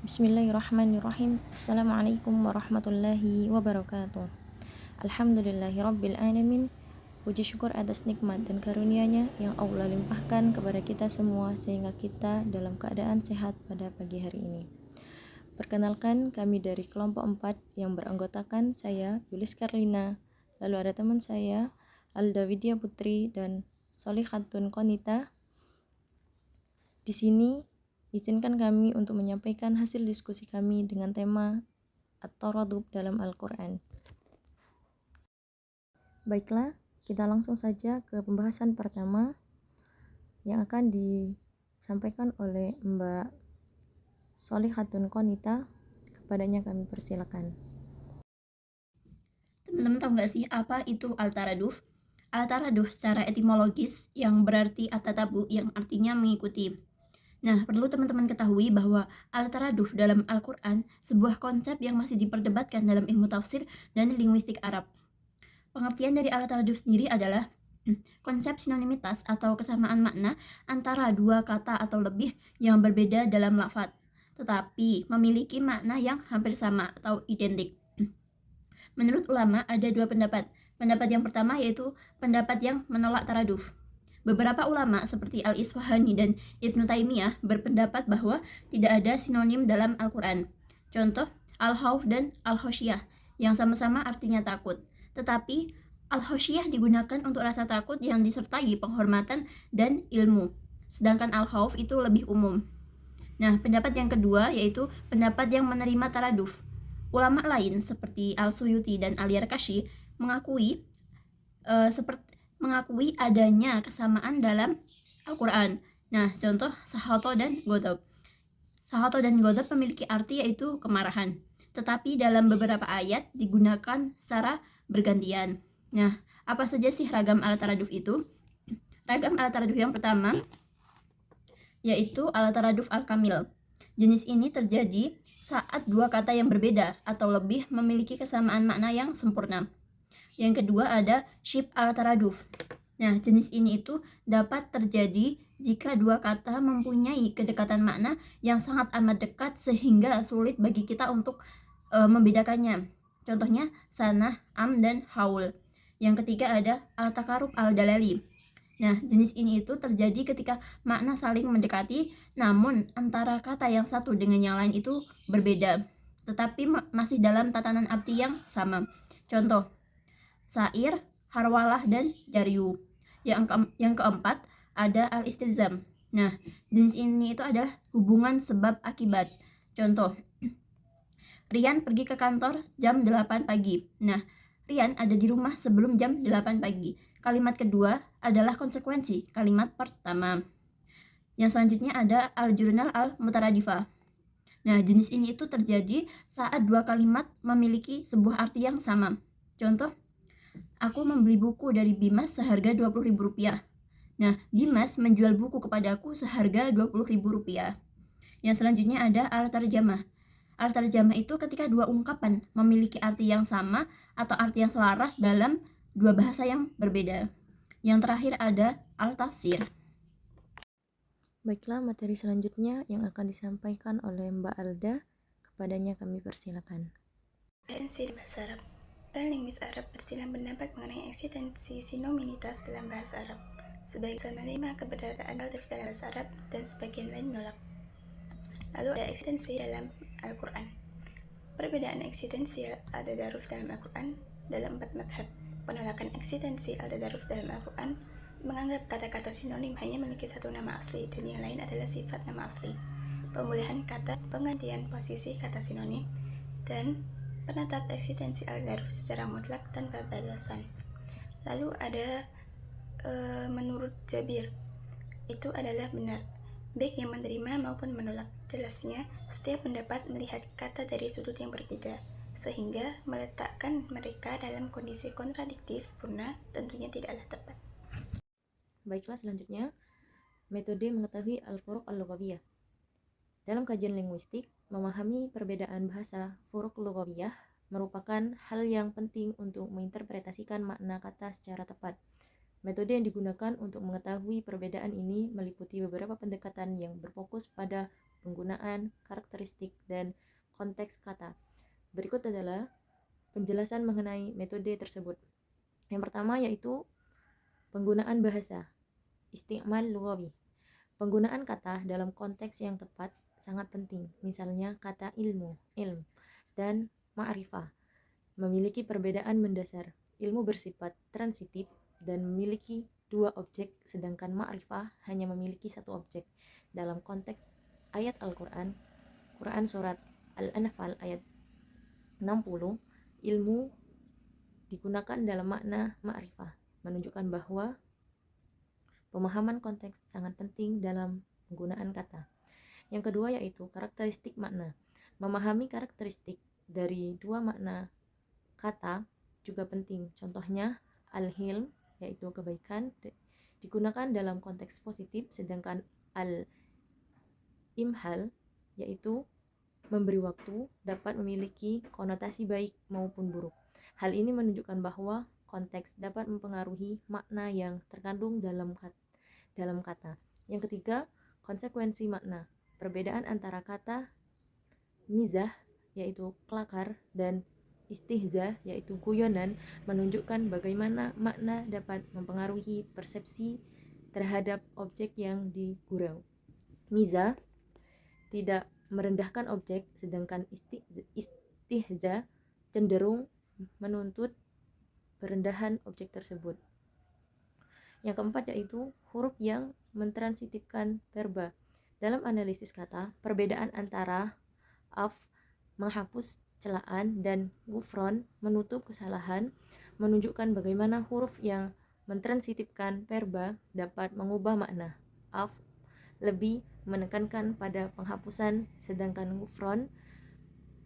Bismillahirrahmanirrahim. Assalamualaikum warahmatullahi wabarakatuh. Alhamdulillahirabbil alamin. Puji syukur atas nikmat dan karunia-Nya yang Allah limpahkan kepada kita semua sehingga kita dalam keadaan sehat pada pagi hari ini. Perkenalkan, kami dari kelompok 4 yang beranggotakan saya Yulis Karlina, lalu ada teman saya Alda Widya Putri dan Solihatun Konita. Di sini izinkan kami untuk menyampaikan hasil diskusi kami dengan tema At-Taradub dalam Al-Quran. Baiklah, kita langsung saja ke pembahasan pertama yang akan disampaikan oleh Mbak Solihatun Konita. Kepadanya kami persilakan. Teman-teman tahu nggak sih apa itu Al-Taraduf? Al-Taraduf secara etimologis yang berarti at-tatabu, yang artinya mengikuti. Nah, perlu teman-teman ketahui bahwa Al-Taraduf dalam Al-Quran sebuah konsep yang masih diperdebatkan dalam ilmu tafsir dan linguistik Arab. Pengertian dari Al-Taraduf sendiri adalah konsep sinonimitas atau kesamaan makna antara dua kata atau lebih yang berbeda dalam lafadz, tetapi memiliki makna yang hampir sama atau identik. Menurut ulama ada dua pendapat. Pendapat yang pertama yaitu pendapat yang menolak taraduf. Beberapa ulama seperti Al-Isfahani dan Ibnu Taimiyah berpendapat bahwa tidak ada sinonim dalam Al-Quran. Contoh, Al-Khawf dan Al-Khosyah yang sama-sama artinya takut. Tetapi Al-Khosyah digunakan untuk rasa takut yang disertai penghormatan dan ilmu. Sedangkan Al-Khawf itu lebih umum. Nah, pendapat yang kedua yaitu pendapat yang menerima taraduf. Ulama lain seperti Al-Suyuti dan Al-Yarkashi mengakui adanya kesamaan dalam Al-Quran. Nah, contoh Sahato dan Ghadab. Sahato dan Ghadab memiliki arti yaitu kemarahan, tetapi dalam beberapa ayat digunakan secara bergantian. Nah, apa saja sih ragam al-taraduf itu? Ragam al-taraduf yang pertama yaitu al-taraduf al-kamil. Jenis ini terjadi saat dua kata yang berbeda atau lebih memiliki kesamaan makna yang sempurna. Yang kedua ada shib al-taraduf. Nah, jenis ini itu dapat terjadi jika dua kata mempunyai kedekatan makna yang sangat amat dekat sehingga sulit bagi kita untuk membedakannya. Contohnya sanah, am, dan haul. Yang ketiga ada al-takarub al-dalali. Nah, jenis ini itu terjadi ketika makna saling mendekati, namun antara kata yang satu dengan yang lain itu berbeda, tetapi masih dalam tatanan arti yang sama. Contoh, sair, harwalah, dan jariu. Yang keempat ada al-istilzam. Nah, jenis ini itu adalah hubungan sebab akibat. Contoh, Rian pergi ke kantor jam 8 pagi. Nah, Rian ada di rumah sebelum jam 8 pagi. Kalimat kedua adalah konsekuensi kalimat pertama. Yang selanjutnya ada al-jurnal al-mutaradifah. Nah, jenis ini itu terjadi saat dua kalimat memiliki sebuah arti yang sama. Contoh, aku membeli buku dari Bimas seharga Rp20.000. Nah, Bimas menjual buku kepadaku seharga Rp20.000. Yang selanjutnya ada al-tarjamah. Al-tarjamah itu ketika dua ungkapan memiliki arti yang sama atau arti yang selaras dalam dua bahasa yang berbeda. Yang terakhir ada al-tafsir. Baiklah, materi selanjutnya yang akan disampaikan oleh Mbak Alda. Kepadanya kami persilakan. Eksistensi bahasa Arab. Para linguis Arab bersilang pendapat mengenai eksistensi sinominitas dalam bahasa Arab. Sebagian menerima keberadaan al-tif dalam bahasa Arab dan sebagian lain menolak. Lalu ada eksistensi dalam Al-Quran. Perbedaan eksistensi al-tadaruf dalam Al-Quran dalam 4 madhab. Penolakan eksistensi al-tadaruf dalam Al-Quran menganggap kata-kata sinonim hanya memiliki satu nama asli dan yang lain adalah sifat nama asli. Pemulihan kata, penggantian posisi kata sinonim, dan penetap eksistensi al-tadaruf secara mutlak tanpa batasan. Lalu ada menurut Jabir, itu adalah benar, baik yang menerima maupun menolak. Jelasnya, setiap pendapat melihat kata dari sudut yang berbeda, sehingga meletakkan mereka dalam kondisi kontradiktif purna tentunya tidaklah tepat. Baiklah, selanjutnya metode mengetahui al-furuq al-lughawiyah. Dalam kajian linguistik, memahami perbedaan bahasa furuq lughawiyah merupakan hal yang penting untuk menginterpretasikan makna kata secara tepat. Metode yang digunakan untuk mengetahui perbedaan ini meliputi beberapa pendekatan yang berfokus pada penggunaan, karakteristik, dan konteks kata. Berikut adalah penjelasan mengenai metode tersebut. Yang pertama yaitu penggunaan bahasa, isti'mal lughawi. Penggunaan kata dalam konteks yang tepat sangat penting. Misalnya kata ilmu, ilm, dan ma'rifah memiliki perbedaan mendasar. Ilmu bersifat transitif dan memiliki dua objek, sedangkan ma'rifah hanya memiliki satu objek. Dalam konteks ayat Al-Quran, Quran surat Al-Anfal ayat 60, ilmu digunakan dalam makna ma'rifah, menunjukkan bahwa pemahaman konteks sangat penting dalam penggunaan kata. Yang kedua yaitu karakteristik makna. Memahami karakteristik dari dua makna kata juga penting. Contohnya al-hilm yaitu kebaikan digunakan dalam konteks positif, sedangkan al-imhal yaitu memberi waktu dapat memiliki konotasi baik maupun buruk. Hal ini menunjukkan bahwa konteks dapat mempengaruhi makna yang terkandung dalam kata. Yang ketiga, konsekuensi makna. Perbedaan antara kata mizah yaitu kelakar dan istihza yaitu guyonan menunjukkan bagaimana makna dapat mempengaruhi persepsi terhadap objek yang digurau. Mizah tidak merendahkan objek, sedangkan istihza cenderung menuntut perendahan objek tersebut. Yang keempat yaitu huruf yang mentransitifkan verba. Dalam analisis kata, perbedaan antara af menghapus celaan dan gufron menutup kesalahan menunjukkan bagaimana huruf yang mentransitifkan verba dapat mengubah makna. Af lebih menekankan pada penghapusan, sedangkan gufron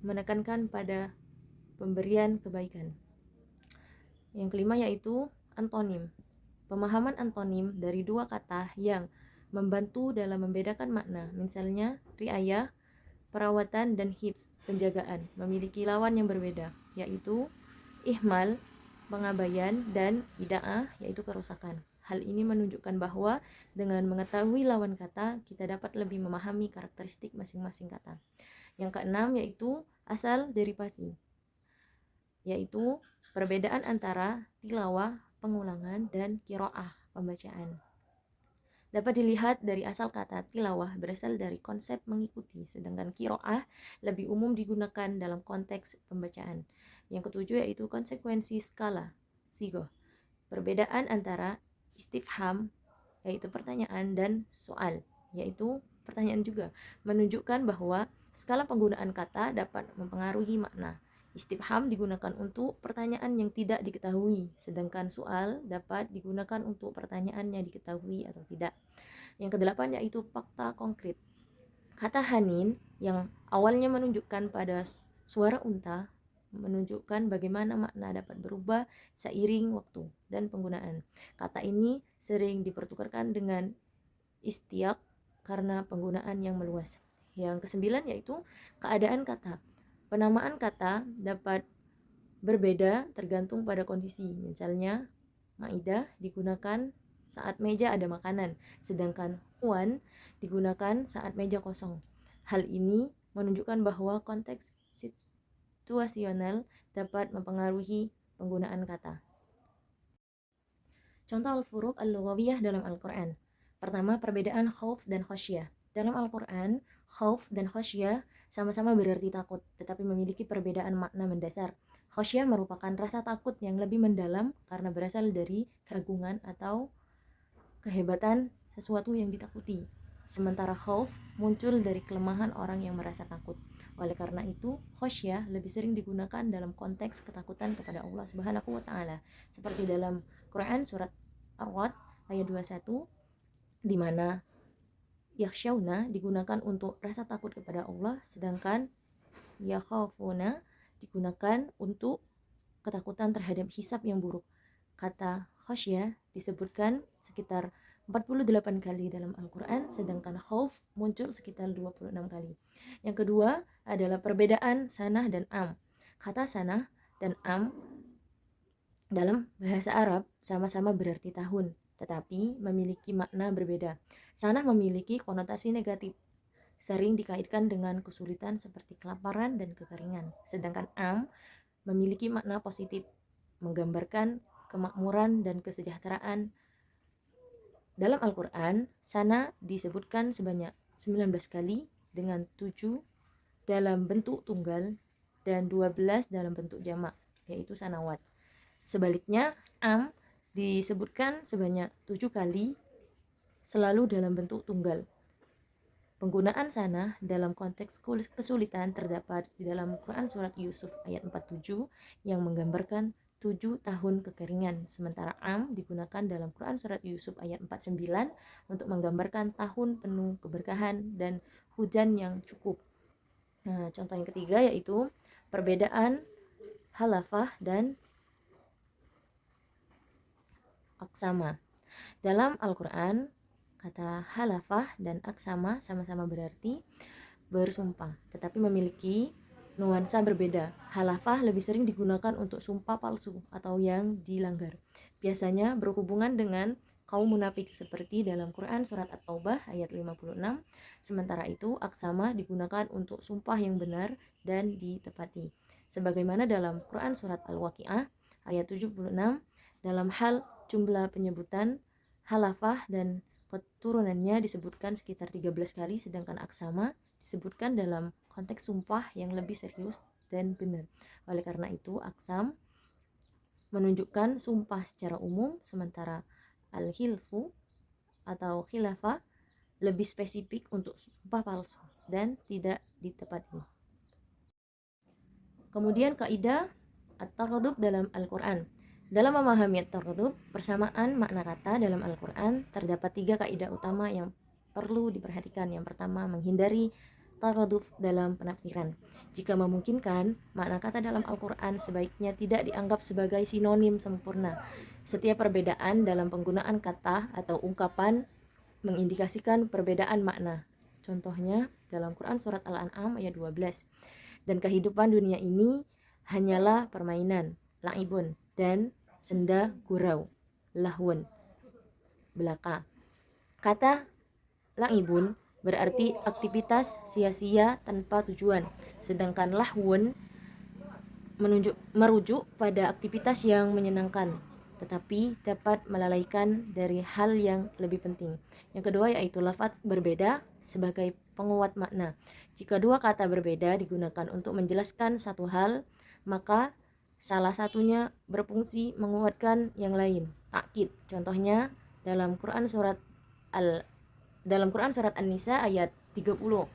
menekankan pada pemberian kebaikan. Yang kelima yaitu antonim. Pemahaman antonim dari dua kata yang membantu dalam membedakan makna. Misalnya riayah, perawatan, dan hifz, penjagaan, memiliki lawan yang berbeda, yaitu ihmal, pengabaian, dan ida'ah, yaitu kerusakan. Hal ini menunjukkan bahwa dengan mengetahui lawan kata, kita dapat lebih memahami karakteristik masing-masing kata. Yang keenam yaitu asal derivasi, yaitu perbedaan antara tilawah, pengulangan, dan qiraah, pembacaan. Dapat dilihat dari asal kata tilawah berasal dari konsep mengikuti, sedangkan qiraah lebih umum digunakan dalam konteks pembacaan. Yang ketujuh yaitu konsekuensi skala, sigoh. Perbedaan antara istifham, yaitu pertanyaan, dan soal, yaitu pertanyaan juga, menunjukkan bahwa skala penggunaan kata dapat mempengaruhi makna. Istifham digunakan untuk pertanyaan yang tidak diketahui, sedangkan soal dapat digunakan untuk pertanyaan yang diketahui atau tidak. Yang kedelapan yaitu fakta konkret. Kata hanin yang awalnya menunjukkan pada suara unta menunjukkan bagaimana makna dapat berubah seiring waktu dan penggunaan. Kata ini sering dipertukarkan dengan istiaq karena penggunaan yang meluas. Yang kesembilan yaitu keadaan kata. Penamaan kata dapat berbeda tergantung pada kondisi. Misalnya, maidah digunakan saat meja ada makanan, sedangkan huan digunakan saat meja kosong. Hal ini menunjukkan bahwa konteks situasional dapat mempengaruhi penggunaan kata. Contoh al-furuq al-lughawiyah dalam Al-Quran. Pertama, perbedaan khauf dan khasyah. Dalam Al-Quran, khauf dan khasyah sama-sama berarti takut, tetapi memiliki perbedaan makna mendasar. Khasyah merupakan rasa takut yang lebih mendalam karena berasal dari keagungan atau kehebatan sesuatu yang ditakuti. Sementara khauf muncul dari kelemahan orang yang merasa takut. Oleh karena itu, khasyah lebih sering digunakan dalam konteks ketakutan kepada Allah Subhanahu wa taala, seperti dalam Quran surat Ar-Ra'd ayat 21 di mana yakhshawna digunakan untuk rasa takut kepada Allah, sedangkan yakhafuna digunakan untuk ketakutan terhadap hisab yang buruk. Kata khasyah disebutkan sekitar 48 kali dalam Al-Quran, sedangkan khauf muncul sekitar 26 kali. Yang kedua adalah perbedaan sanah dan am. Kata sanah dan am dalam bahasa Arab sama-sama berarti tahun, tetapi memiliki makna berbeda. Sanah memiliki konotasi negatif, sering dikaitkan dengan kesulitan seperti kelaparan dan kekeringan. Sedangkan am memiliki makna positif, menggambarkan kemakmuran dan kesejahteraan. Dalam Al-Quran, sana disebutkan sebanyak 19 kali dengan 7 dalam bentuk tunggal dan 12 dalam bentuk jamak, yaitu sanawat. Sebaliknya, am disebutkan sebanyak 7 kali selalu dalam bentuk tunggal. Penggunaan sana dalam konteks kesulitan terdapat di dalam Quran Surat Yusuf ayat 47 yang menggambarkan 7 tahun kekeringan, sementara am digunakan dalam Quran Surat Yusuf ayat 49 untuk menggambarkan tahun penuh keberkahan dan hujan yang cukup. Nah, contoh yang ketiga yaitu perbedaan halafah dan aksama. Dalam Al-Quran, kata halafah dan aksama sama-sama berarti bersumpah, tetapi memiliki nuansa berbeda. Halafah lebih sering digunakan untuk sumpah palsu atau yang dilanggar. Biasanya berhubungan dengan kaum munafik seperti dalam Quran Surat At-Taubah ayat 56. Sementara itu, aksama digunakan untuk sumpah yang benar dan ditepati. Sebagaimana dalam Quran Surat Al-Waqi'ah ayat 76, dalam hal jumlah penyebutan halafah dan keturunannya disebutkan sekitar 13 kali, sedangkan aksama disebutkan dalam konteks sumpah yang lebih serius dan benar. Oleh karena itu, aksam menunjukkan sumpah secara umum, sementara al-hilfu atau khilafah lebih spesifik untuk sumpah palsu dan tidak ditepati. Kemudian kaidah at-taradub dalam Al-Quran. Dalam memahami at-taradub, persamaan makna kata dalam Al-Quran, terdapat 3 kaidah utama yang perlu diperhatikan. Yang pertama, menghindari taradub dalam penafsiran. Jika memungkinkan, makna kata dalam Al-Quran sebaiknya tidak dianggap sebagai sinonim sempurna. Setiap perbedaan dalam penggunaan kata atau ungkapan mengindikasikan perbedaan makna. Contohnya dalam Quran Surat Al-An'am ayat 12. Dan kehidupan dunia ini hanyalah permainan, la'ibun, dan senda gurau, lahun, belaka. Kata la'ibun berarti aktivitas sia-sia tanpa tujuan, sedangkan lahun merujuk pada aktivitas yang menyenangkan tetapi dapat melalaikan dari hal yang lebih penting. Yang kedua yaitu lafaz berbeda sebagai penguat makna. Jika dua kata berbeda digunakan untuk menjelaskan satu hal, maka salah satunya berfungsi menguatkan yang lain. Takkid. Contohnya dalam Quran Surat An-Nisa ayat 30,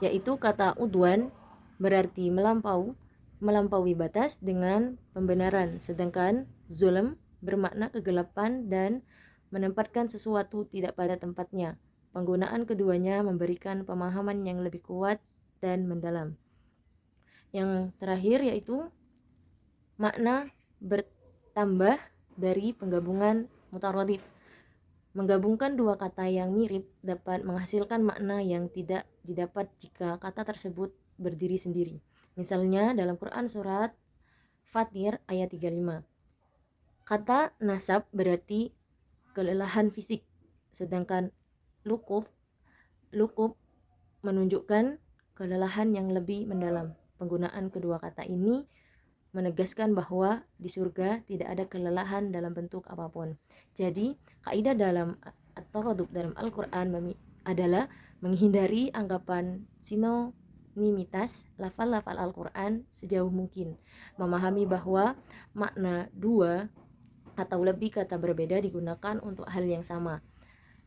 yaitu kata udwan berarti melampaui batas dengan pembenaran, sedangkan zulm bermakna kegelapan dan menempatkan sesuatu tidak pada tempatnya. Penggunaan keduanya memberikan pemahaman yang lebih kuat dan mendalam. Yang terakhir yaitu makna bertambah dari penggabungan mutaradif. Menggabungkan dua kata yang mirip dapat menghasilkan makna yang tidak didapat jika kata tersebut berdiri sendiri. Misalnya dalam Quran Surat Fatir ayat 35. Kata nasab berarti kelelahan fisik, sedangkan lukuf menunjukkan kelelahan yang lebih mendalam. Penggunaan kedua kata ini menegaskan bahwa di surga tidak ada kelelahan dalam bentuk apapun. Jadi, kaidah dalam at-taradub dalam Al-Quran adalah menghindari anggapan sinonimitas lafal-lafal Al-Quran sejauh mungkin. Memahami bahwa makna dua atau lebih kata berbeda digunakan untuk hal yang sama,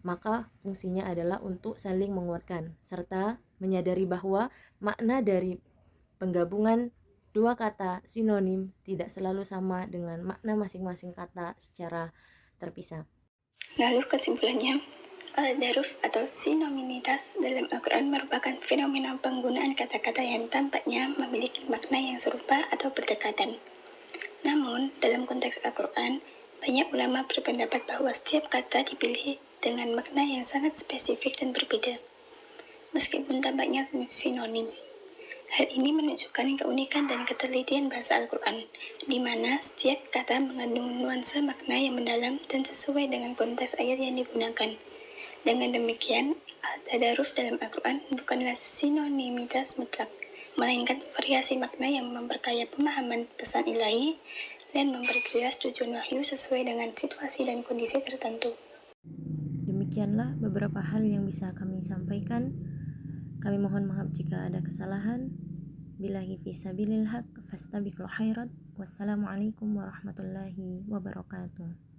maka fungsinya adalah untuk saling menguatkan, serta menyadari bahwa makna dari penggabungan dua kata sinonim tidak selalu sama dengan makna masing-masing kata secara terpisah. Lalu kesimpulannya, al-daruf atau sinominitas dalam Al-Quran merupakan fenomena penggunaan kata-kata yang tampaknya memiliki makna yang serupa atau berdekatan. Namun, dalam konteks Al-Quran, banyak ulama berpendapat bahwa setiap kata dipilih dengan makna yang sangat spesifik dan berbeda, meskipun tampaknya sinonim. Hal ini menunjukkan keunikan dan ketelitian bahasa Al-Quran, di mana setiap kata mengandung nuansa makna yang mendalam dan sesuai dengan konteks ayat yang digunakan. Dengan demikian, al-tadaruf dalam Al-Quran bukanlah sinonimitas mutlak, melainkan variasi makna yang memperkaya pemahaman pesan ilahi dan memperjelas tujuan wahyu sesuai dengan situasi dan kondisi tertentu. Demikianlah beberapa hal yang bisa kami sampaikan. Kami mohon maaf jika ada kesalahan. Billahi fisabilil haq fastabiqul khairat. Wassalamualaikum warahmatullahi wabarakatuh.